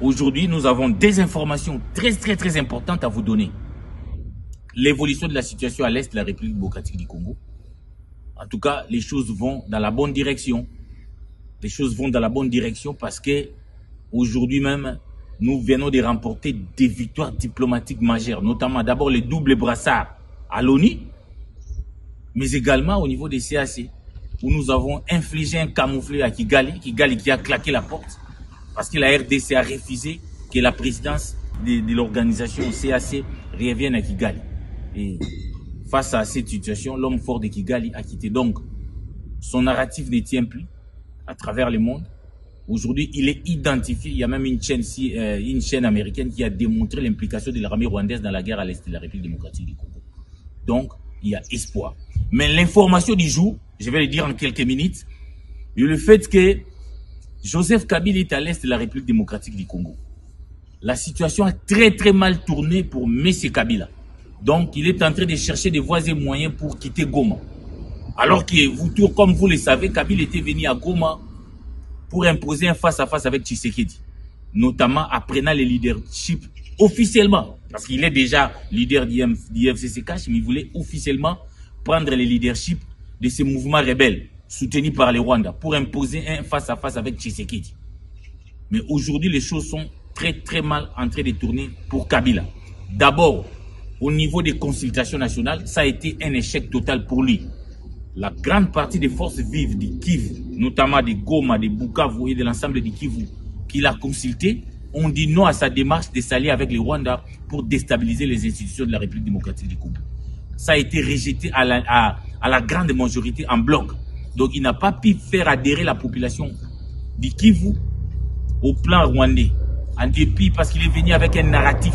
Aujourd'hui, nous avons des informations très importantes à vous donner. L'évolution de la situation à l'est de la République démocratique du Congo. En tout cas, les choses vont dans la bonne direction. Les choses vont dans la bonne direction parce que aujourd'hui même, nous venons de remporter des victoires diplomatiques majeures, notamment d'abord les doubles brassards à l'ONU, mais également au niveau des CAC, où nous avons infligé un camouflet à Kigali qui a claqué la porte, parce que la RDC a refusé que la présidence de l'organisation CAC revienne à Kigali. Et face à cette situation, l'homme fort de Kigali a quitté. Donc, son narratif ne tient plus à travers le monde. Aujourd'hui, il est identifié. Il y a même une chaîne américaine qui a démontré l'implication de l'armée rwandaise dans la guerre à l'est de la République démocratique du Congo. Donc, il y a espoir. Mais l'information du jour, je vais le dire en quelques minutes, est le fait que Joseph Kabila est à l'est de la République démocratique du Congo. La situation a très mal tourné pour M. Kabila. Donc, il est en train de chercher des voies et moyens pour quitter Goma. Alors que vous, comme vous le savez, Kabila était venu à Goma pour imposer un face-à-face avec Tshisekedi, notamment en prenant le leadership officiellement, parce qu'il est déjà leader d'IFCC-Cash, mais il voulait officiellement prendre le leadership de ces mouvements rebelles soutenus par les Rwandais pour imposer un face-à-face avec Tshisekedi. Mais aujourd'hui, les choses sont très mal en train de tourner pour Kabila. D'abord, au niveau des consultations nationales, ça a été un échec total pour lui. La grande partie des forces vives du Kivu, notamment de Goma, de Bukavu et de l'ensemble du Kivu, qu'il a consulté, ont dit non à sa démarche de s'allier avec les Rwandais pour déstabiliser les institutions de la République démocratique du Congo. Ça a été rejeté à la grande majorité en bloc. Donc il n'a pas pu faire adhérer la population du Kivu au plan rwandais. En dépit, parce qu'il est venu avec un narratif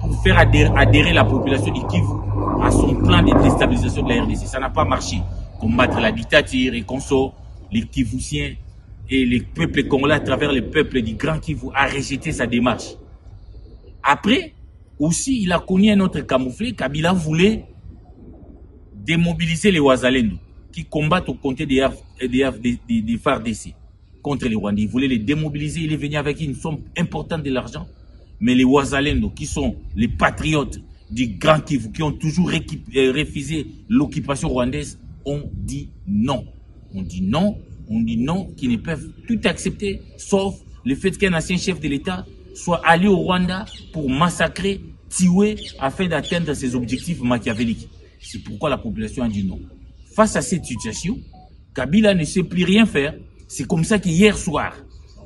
pour faire adhérer la population du Kivu à son plan de déstabilisation de la RDC. Ça n'a pas marché. Combattre la dictature et consort, les Kivusiens et les peuples congolais à travers les peuples du Grand Kivu a rejeté sa démarche. Après, aussi, il a connu un autre camouflet. Kabila voulait démobiliser les Wazalendo qui combattent aux côtés des FARDC contre les Rwandais. Il voulait les démobiliser. Il est venu avec une somme importante de l'argent. Mais les Wazalendo, qui sont les patriotes du Grand Kivu, qui ont toujours refusé l'occupation rwandaise, ont dit non. On dit non, qu'ils ne peuvent tout accepter, sauf le fait qu'un ancien chef de l'État soit allé au Rwanda pour massacrer, tuer, afin d'atteindre ses objectifs machiavéliques. C'est pourquoi la population a dit non. Face à cette situation, Kabila ne sait plus rien faire. C'est comme ça qu'hier soir,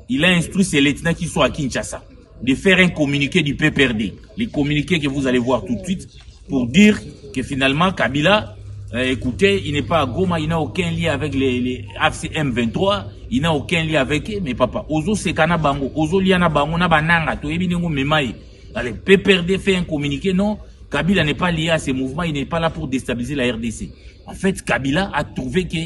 il a instruit ses lieutenants qui sont à Kinshasa de faire un communiqué du PPRD. Les communiqués que vous allez voir tout de suite pour dire que finalement Kabila, écoutez, il n'est pas à Goma, il n'a aucun lien avec les AFC M23, il n'a aucun lien avec eux, mais papa, Ozo Sekana Bango, Ozo Liana Bango, na bananga, to ebinengo memaye. Allez, PPRD fait un communiqué, non, Kabila n'est pas lié à ces mouvements, il n'est pas là pour déstabiliser la RDC. En fait, Kabila a trouvé que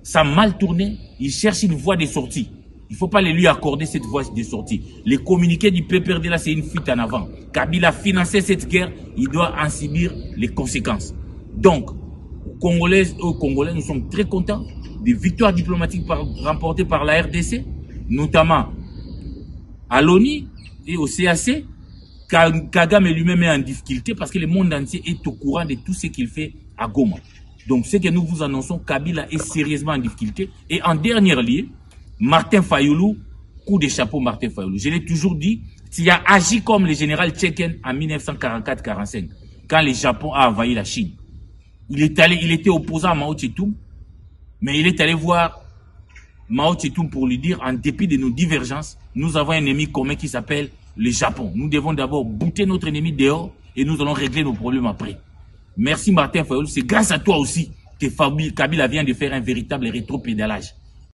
ça a mal tourné, il cherche une voie de sortie. Il ne faut pas lui accorder cette voie de sortie. Les communiqués du PPRD, là, c'est une fuite en avant. Kabila a financé cette guerre, il doit en subir les conséquences. Donc, Congolais, nous sommes très contents des victoires diplomatiques remportées par la RDC, notamment à l'ONU et au CAC. Kagame lui-même est en difficulté parce que le monde entier est au courant de tout ce qu'il fait à Goma. Donc, ce que nous vous annonçons, Kabila est sérieusement en difficulté. Et en dernier lieu, Martin Fayulu, coup de chapeau Martin Fayulu. Je l'ai toujours dit, il a agi comme le général Tchéken en 1944-45, quand le Japon a envahi la Chine. Il était opposant à Mao Tse-tung, mais il est allé voir Mao Tse-tung pour lui dire, en dépit de nos divergences, nous avons un ennemi commun qui s'appelle le Japon. Nous devons d'abord bouter notre ennemi dehors et nous allons régler nos problèmes après. Merci Martin Fayulu, c'est grâce à toi aussi que Kabila vient de faire un véritable rétropédalage.